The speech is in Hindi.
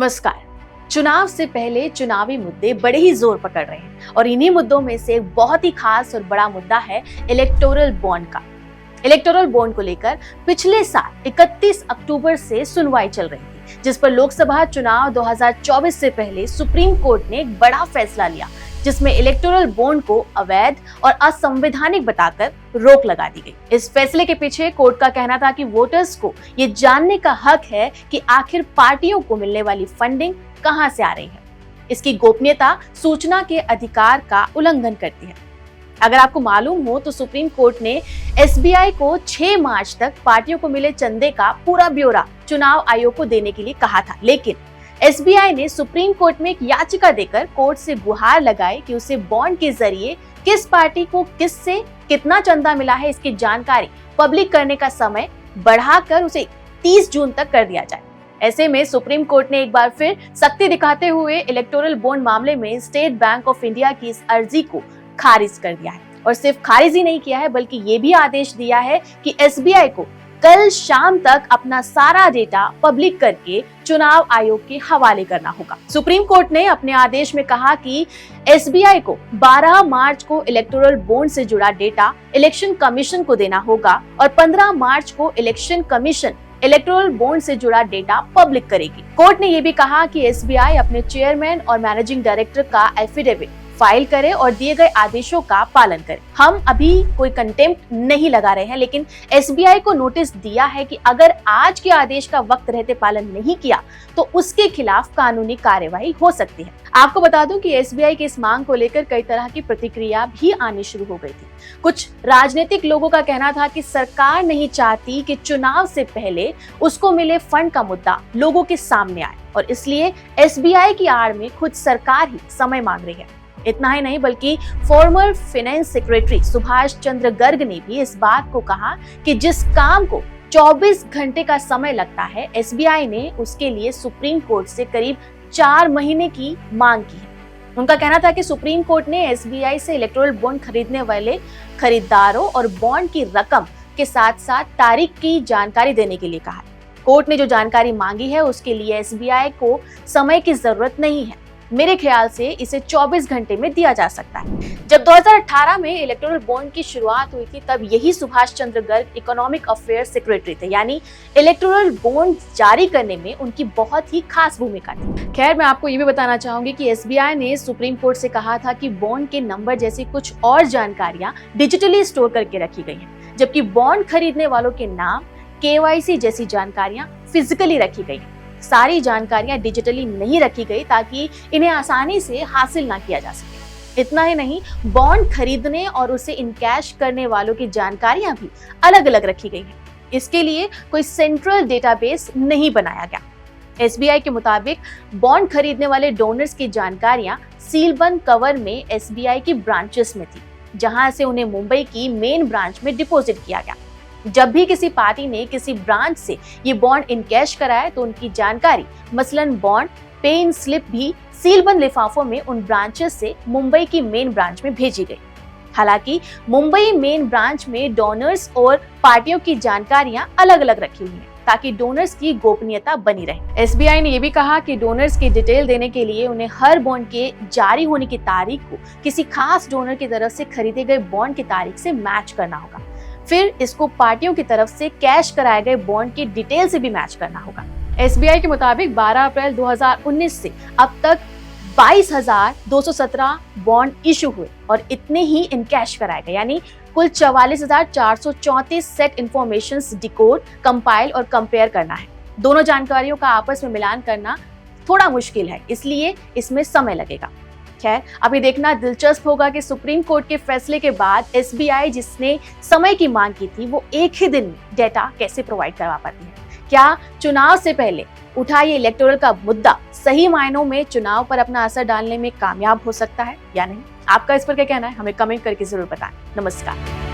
नमस्कार। चुनाव से पहले चुनावी मुद्दे बड़े ही जोर पकड़ रहे हैं और इन्हीं मुद्दों में से एक बहुत ही खास और बड़ा मुद्दा है इलेक्टोरल बॉन्ड का। इलेक्टोरल बॉन्ड को लेकर पिछले साल 31 अक्टूबर से सुनवाई चल रही थी, जिस पर लोकसभा चुनाव 2024 से पहले सुप्रीम कोर्ट ने एक बड़ा फैसला लिया, जिसमें इलेक्टोरल बॉन्ड को अवैध और असंवैधानिक बताकर रोक लगा दी गई। इस फैसले के पीछे कोर्ट का कहना था कि वोटर्स को ये जानने का हक है कि आखिर पार्टियों को मिलने वाली फंडिंग कहां से आ रही है। इसकी गोपनीयता सूचना के अधिकार का उल्लंघन करती है। अगर आपको मालूम हो तो सुप्रीम कोर्ट ने एसबीआई को 6 मार्च तक पार्टियों को मिले चंदे का पूरा ब्यौरा चुनाव आयोग को देने के लिए कहा था, लेकिन एसबीआई ने सुप्रीम कोर्ट में एक याचिका देकर कोर्ट से गुहार लगाई कि उसे बॉन्ड के जरिए किस पार्टी को किससे कितना चंदा मिला है इसकी जानकारी पब्लिक करने का समय बढ़ाकर उसे 30 जून तक कर दिया जाए। ऐसे में सुप्रीम कोर्ट ने एक बार फिर सख्ती दिखाते हुए इलेक्टोरल बॉन्ड मामले में स्टेट बैंक ऑफ इंडिया की इस अर्जी को खारिज कर दिया है। और सिर्फ खारिज ही नहीं किया है बल्कि ये भी आदेश दिया है कि एसबीआई को कल शाम तक अपना सारा डेटा पब्लिक करके चुनाव आयोग के हवाले करना होगा। सुप्रीम कोर्ट ने अपने आदेश में कहा कि एसबीआई को 12 मार्च को इलेक्टोरल बॉन्ड से जुड़ा डेटा इलेक्शन कमीशन को देना होगा और 15 मार्च को इलेक्शन कमीशन इलेक्टोरल बॉन्ड से जुड़ा डेटा पब्लिक करेगी। कोर्ट ने यह भी कहा कि एसबीआई अपने चेयरमैन और मैनेजिंग डायरेक्टर का एफिडेविट फाइल करे और दिए गए आदेशों का पालन करे। हम अभी कोई कंटेम्प्ट नहीं लगा रहे हैं, लेकिन एसबीआई को नोटिस दिया है कि अगर आज के आदेश का वक्त रहते पालन नहीं किया तो उसके खिलाफ कानूनी कार्यवाही हो सकती है। आपको बता दूं कि एसबीआई की इस मांग को लेकर कई तरह की प्रतिक्रिया भी आनी शुरू हो गई थी। कुछ राजनीतिक लोगों का कहना था कि सरकार नहीं चाहती कि चुनाव से पहले उसको मिले फंड का मुद्दा लोगों के सामने आए और इसलिए एसबीआई की आड़ में खुद सरकार ही समय मांग रही है। इतना ही नहीं बल्कि former finance secretary Subhash Chandra Garg ने भी इस बात को कहा कि जिस काम को 24 घंटे का समय लगता है, एसबीआई ने उसके लिए सुप्रीम कोर्ट से करीब 4 महीने की मांग की है। उनका कहना था कि सुप्रीम कोर्ट ने एसबीआई से इलेक्टोरल बॉन्ड खरीदने वाले खरीदारों और बॉन्ड की रकम के साथ साथ तारीख की जानकारी देने के लिए कहा है। कोर्ट ने जो जानकारी मांगी है उसके लिए एसबीआई को समय की जरूरत नहीं है। मेरे ख्याल से इसे 24 घंटे में दिया जा सकता है। जब 2018 में इलेक्टोरल बॉन्ड की शुरुआत हुई थी तब यही Subhash Chandra Garg economic affair secretary थे, यानी इलेक्टोरल बॉन्ड जारी करने में उनकी बहुत ही खास भूमिका थी। खैर, मैं आपको ये भी बताना चाहूंगी कि एसबीआई ने सुप्रीम कोर्ट से कहा था कि बॉन्ड के नंबर जैसी कुछ और जानकारियां डिजिटली स्टोर करके रखी गई हैं, जबकि बॉन्ड खरीदने वालों के नाम, केवाईसी जैसी जानकारियां फिजिकली रखी गई। सारी जानकारियां डिजिटली नहीं रखी गई ताकि इन्हें आसानी से हासिल ना किया जा सके। इतना ही नहीं, बॉन्ड खरीदने और उसे इनकैश करने वालों की जानकारियां भी अलग अलग रखी गई हैं। इसके लिए कोई सेंट्रल डेटाबेस नहीं बनाया गया। एसबीआई के मुताबिक बॉन्ड खरीदने वाले डोनर्स की जानकारियां सीलबंद कवर में एसबीआई की ब्रांचेस में थी, जहां से उन्हें मुंबई की मेन ब्रांच में डिपॉजिट किया गया। जब भी किसी पार्टी ने किसी ब्रांच से ये बॉन्ड इनकैश कराया तो उनकी जानकारी, मसलन बॉन्ड पे इन स्लिप भी सीलबंद लिफाफों में उन ब्रांचेस से मुंबई की मेन ब्रांच में भेजी गई। हालांकि मुंबई मेन ब्रांच में डोनर्स और पार्टियों की जानकारियां अलग अलग रखी हुई हैं ताकि डोनर्स की गोपनीयता बनी रहे। एसबीआई ने यह भी कहा कि डोनर्स की डिटेल देने के लिए उन्हें हर बॉन्ड के जारी होने की तारीख को किसी खास डोनर की तरफ से खरीदे गए बॉन्ड की तारीख से मैच करना होगा। फिर इसको पार्टियों की तरफ से कैश कराए गए बॉन्ड की डिटेल से भी मैच करना होगा। एसबीआई के मुताबिक 12 अप्रैल 2019 से अब तक 22,217 बॉन्ड इशू हुए और इतने ही इनकैश कराए गए, यानी कुल 44,434 सेट इंफॉर्मेशंस डिकोड, कंपाइल और कंपेयर करना है। दोनों जानकारियों का आपस में मिलान करना थोड़ा मुश्किल है, इसलिए इसमें समय लगेगा। खैर, अभी देखना दिलचस्प होगा कि सुप्रीम कोर्ट के फैसले के बाद एसबीआई जिसने समय की मांग की थी वो एक ही दिन में डेटा कैसे प्रोवाइड करवा पाती है। क्या चुनाव से पहले उठा ये इलेक्टोरल का मुद्दा सही मायनों में चुनाव पर अपना असर डालने में कामयाब हो सकता है या नहीं? आपका इस पर क्या कहना है? हमें कमेंट करके जरूर बताएं। नमस्कार।